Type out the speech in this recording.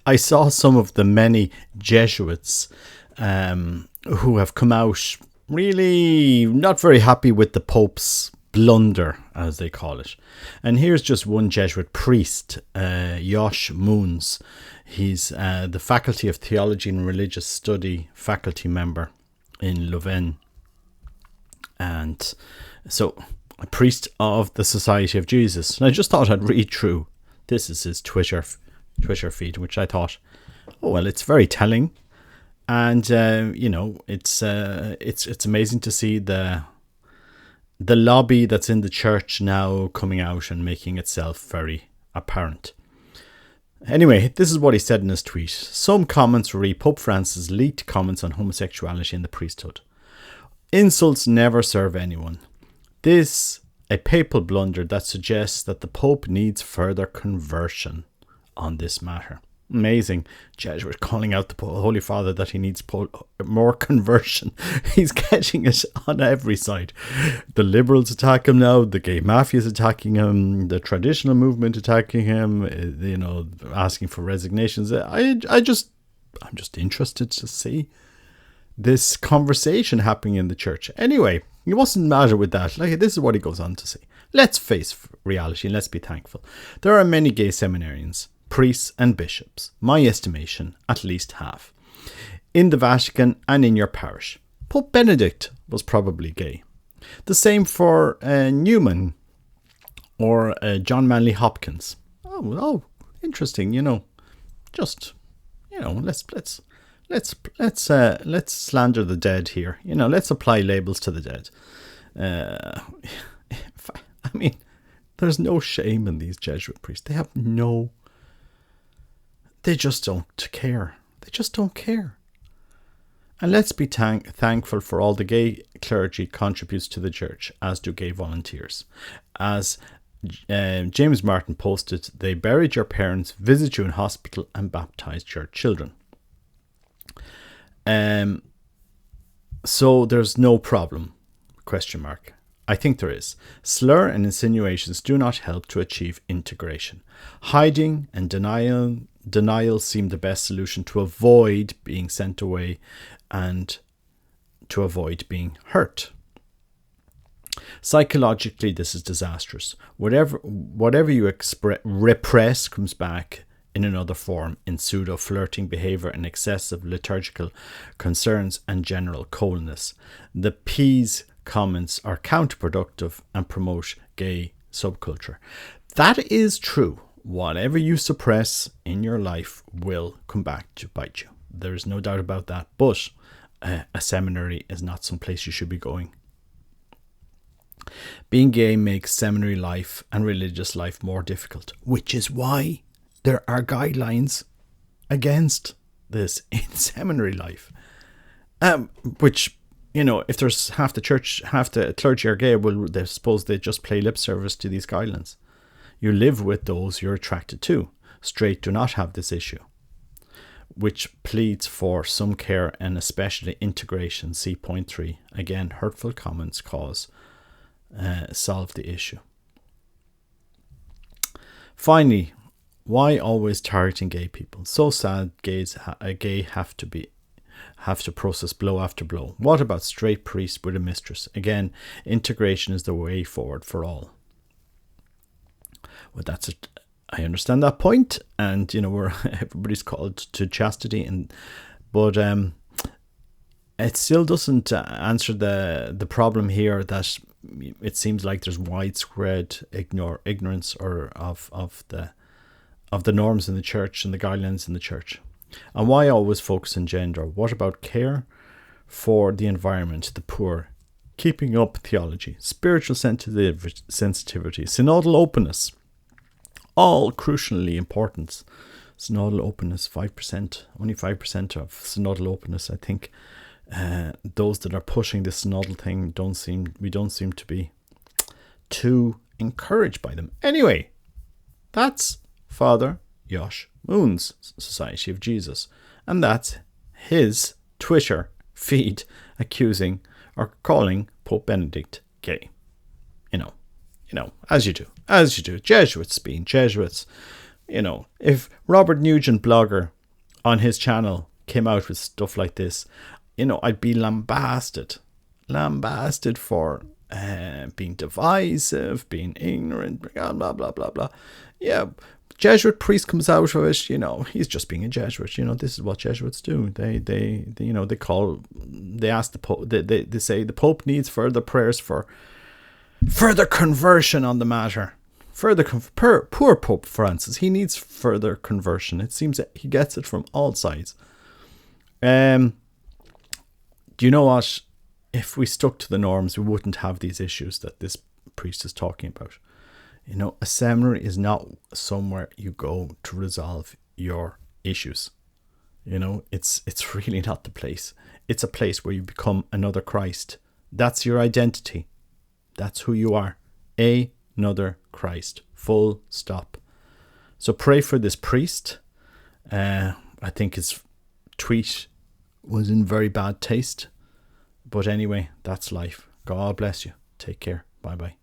I saw some of the many Jesuits who have come out really not very happy with the Pope's blunder, as they call it. And here's just one Jesuit priest, Jos Moons. He's the Faculty of Theology and Religious Study faculty member in Leuven. And so a priest of the Society of Jesus. And I just thought I'd read through. This is his Twitter feed, which I thought, oh, well, it's very telling. And, it's amazing to see the lobby that's in the church now coming out and making itself very apparent. Anyway, this is what he said in his tweet. Some comments re Pope Francis' leaked comments on homosexuality in the priesthood. Insults never serve anyone. This, a papal blunder that suggests that the Pope needs further conversion on this matter. Amazing. Jesuit calling out the Holy Father that he needs more conversion. He's getting it on every side. The liberals attack him now. The gay mafia is attacking him. The traditional movement attacking him. Asking for resignations. I'm just interested to see this conversation happening in the church. Anyway, it wasn't matter with that. This is what he goes on to say. Let's face reality and let's be thankful. There are many gay seminarians, priests and bishops, my estimation, at least half, in the Vatican and in your parish. Pope Benedict was probably gay. The same for Newman or John Manley Hopkins. Oh, interesting. Let's slander the dead here. Let's apply labels to the dead. There's no shame in these Jesuit priests. They just don't care. They just don't care. And let's be thankful for all the gay clergy contributes to the church, as do gay volunteers. As James Martin posted, they buried your parents, visit you in hospital, and baptized your children. So there's no problem? ? I think there is. Slur and insinuations do not help to achieve integration. Hiding and denial seem the best solution to avoid being sent away and to avoid being hurt. Psychologically, this is disastrous. Whatever you repress comes back in another form, in pseudo-flirting behaviour and excessive liturgical concerns and general coldness. The P's comments are counterproductive and promote gay subculture. That is true. Whatever you suppress in your life will come back to bite you. There is no doubt about that. But a seminary is not some place you should be going. Being gay makes seminary life and religious life more difficult, which is why there are guidelines against this in seminary life. Which, if there's half the clergy are gay, well, they suppose they just play lip service to these guidelines. You live with those you're attracted to. Straight do not have this issue, which pleads for some care and especially integration. See point 3. Again, hurtful comments solve the issue. Finally, why always targeting gay people? So sad. Gay have to process blow after blow. What about straight priests with a mistress? Again, integration is the way forward for all. Well, that's it. I understand that point, and everybody's called to chastity, but it still doesn't answer the problem here that it seems like there's widespread ignorance of the norms in the church and the guidelines in the church. And why always focus on gender? What about care for the environment, the poor, keeping up theology, spiritual sensitivity, synodal openness? All crucially important. Synodal openness, 5%, only 5% of synodal openness. I think those that are pushing this synodal thing we don't seem to be too encouraged by them. Anyway, that's Father Jos Moons, Society of Jesus, and that's his Twitter feed accusing or calling Pope Benedict gay. As you do. Jesuits being Jesuits. You know, if Robert Nugent, blogger, on his channel came out with stuff like this, you know, I'd be lambasted for being divisive, being ignorant, blah, blah, blah, blah, blah. Yeah, Jesuit priest comes out of it, you know, he's just being a Jesuit. You know, this is what Jesuits do. They you know, they ask the Pope, they say the Pope needs further prayers for further conversion on the matter. Poor Pope Francis, he needs further conversion. It seems that he gets it from all sides. Do you know what? If we stuck to the norms, we wouldn't have these issues that this priest is talking about. You know, a seminary is not somewhere you go to resolve your issues. You know, it's really not the place. It's a place where you become another Christ. That's your identity. That's who you are. Another Christ. Full stop. So pray for this priest. I think his tweet was in very bad taste. But anyway, that's life. God bless you. Take care. Bye bye.